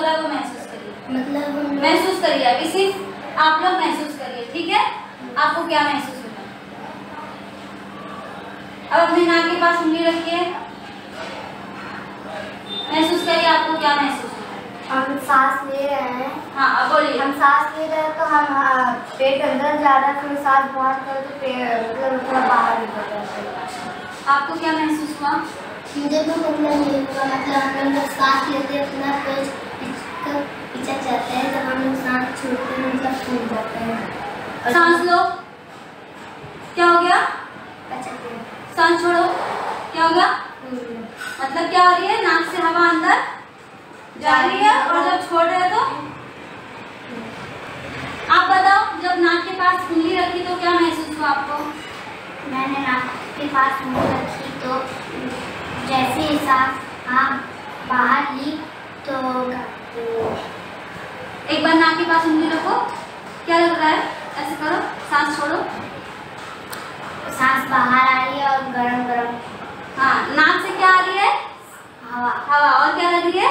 हो रहा है वो महसूस करिए, मतलब महसूस करिए। अभी सिर्फ आप लोग महसूस करिए, ठीक है? आपको क्या महसूस होगा? अब अपने नाक के पास उंगली रखिए, महसूस करिए आपको क्या महसूस होगा। हम सांस ले रहे हैं। हाँ, अब बोलिए। हम सांस ले रहे हैं तो हम पेट अंदर जा रहा है, फिर सांस बाहर कर तो पेट मतलब थोड़ा बाहर निकल रहा है। आपको क्या महसूस हुआ? मुझे तो मतलब ये हुआ, मतलब हम लोग सांस लेते हैं अपना पेट पीछे जाते हैं, जब हम लोग सांस छोड़ते हैं मतलब फूल जाते हैं। सांस लो, क्या हो गया? सांस छोड़ो, क्या हो गया? मतलब क्या हो रही है? नाक से हवा अंदर जा रही है और जब छोड़ रहे तो आप बताओ, जब नाक के पास उंगली रखी तो क्या महसूस हुआ आपको? मैंने नाक के पास उंगली रखी तो जैसे ही सांस बाहर ली तो एक बार नाक के पास उंगली रखो, क्या लग रहा है? ऐसे करो, सांस छोड़ो, सांस बाहर आ रही है और गरम गरम। हाँ, नाक से क्या आ रही है? हवा। हवा। और क्या लग रही है?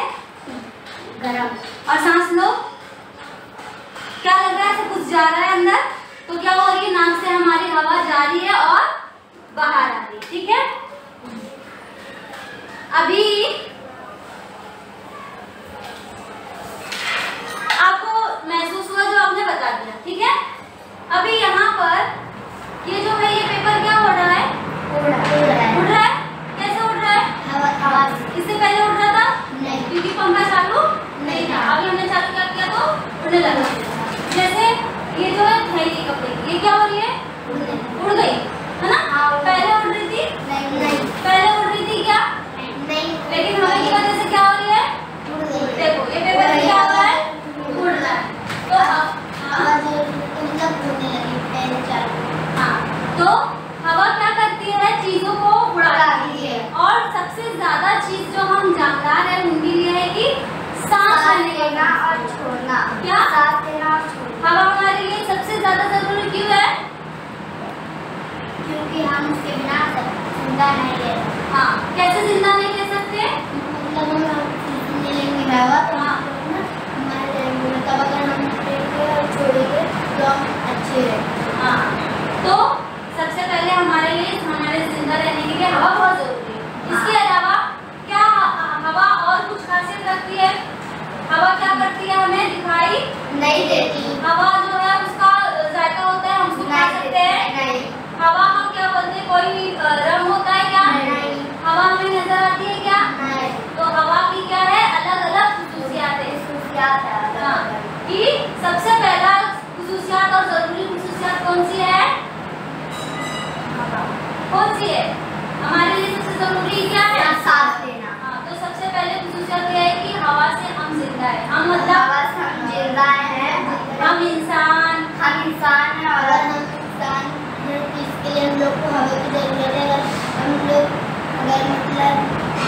गरम। और सांस लो, क्या लग रहा है? ऐसे कुछ जा रहा है अंदर, तो क्या हो रही है? नाक से हमारी हवा जा रही है और बाहर आ रही है, ठीक है? अभी आपको महसूस हुआ जो आपने बता दिया, ठीक है? अभी यहाँ पर ये जो है, ये पेपर क्या हो रहा है? उड़ रहा है। कैसे उड़ रहा है? हवा। इससे पहले उड़ रहा था नहीं, क्योंकि पंखा चालू नहीं था। अभी हमने चालू कर दिया तो उड़ने लगा। जैसे ये जो है थैली कपड़े की, ये क्या हो रही है? उड़ गई, है ना? पहले उड़ रही थी? नहीं। पहले उड़ रही थी क्या? नहीं। लेकिन हवा की वजह से क्या हो रही है? देखो, ये पेपर क्या हो रहा है? उड़ रहा है। तो मतलब उड़ने लगी पहले चालू। हाँ, तो हवा क्या करती है? चीजों को उड़ाती है। और सबसे ज्यादा चीज जो हम जानदार है उनके लिए है कि सांस लेना और छोड़ना। क्या? सांस लेना और छोड़ना। हवा हमारे लिए सबसे ज्यादा जरूरी क्यों है? क्योंकि हम उसके बिना जिंदा नहीं रह सकते। हाँ, कैसे जिंदा नहीं रह सकते? मतलब हम लेंगे हवा तो मर जाएंगे, मतलब अगर हम छोड़ेंगे तो हम अच्छे रहेंगे। हाँ, तो सबसे पहले हमारे लिए, हमारे जिंदा रहने के लिए हवा बहुत जरूरी है। इसके अलावा क्या हवा और कुछ खासियत रखती है? हवा क्या करती है? हमें दिखाई नहीं देती। हवा जो है उसका जायका होता है, हम उसको खा सकते हैं। नहीं। हवा हम क्या बोलते हैं? कोई रंग होता है क्या? नहीं। हवा हमें नजर आती है क्या? नहीं। तो हवा की क्या है? अलग अलग खुसूसियात है। हाँ, कि सबसे पहला खुसूसियात और जरूरी खुसूसियात कौन सी है? कौन सी है? हमारे लिए सबसे जरूरी क्या है? सांस लेना। हाँ, तो सबसे पहले खुसूसियत यह है कि हवा से हम जिंदा है। हम मतलब हवा से हम जिंदा हैं। हम इंसान हैं और हम इंसान हैं, इसके लिए हम लोग को हवा की जरूरत है। अगर हम लोग मतलब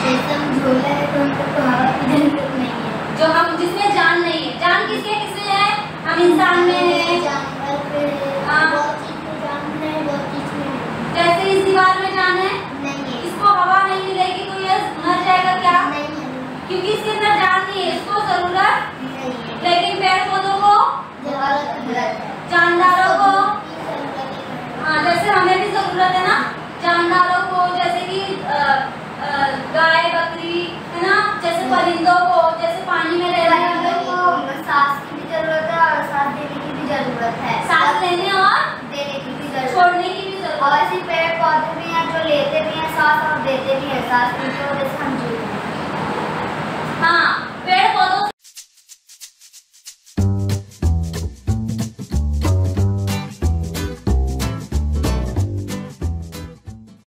जैसे हम झोले हैं तो हम लोग को हवा की जरूरत नहीं है। जो हम, जिसमें जान नहीं है। जान किसमें है? हम इंसान में है, जानवर पे हाँ। बहुत चीज में जान है, बहुत चीज में नहीं। जैसे इस दीवार में जान है, नहीं है। इसको हवा नहीं मिलेगी तो ये मर जाएगा क्या? नहीं है। क्योंकि इसके अंदर जान नहीं है, इसको जरूरत नहीं है। लेकिन पेड़ पौधों को, जरूरत है। जानदारों को, हाँ, जैसे हमें भी जरूरत है ना जानदारों को, जैसे कि गाय बकरी, है ना? जैसे परिंदों को, जैसे पानी में रह रहे हैं को सांस की भी जरूरत है और सांस देने की भी जरूरत है। सांस लेने और देने की भी जरूरत, छोड़ने की भी जरूरत और है। ऐसे पेड़ पौधे भी हैं जो लेते भी हैं सांस और देते भी हैं सांस, क्योंकि जैसे हम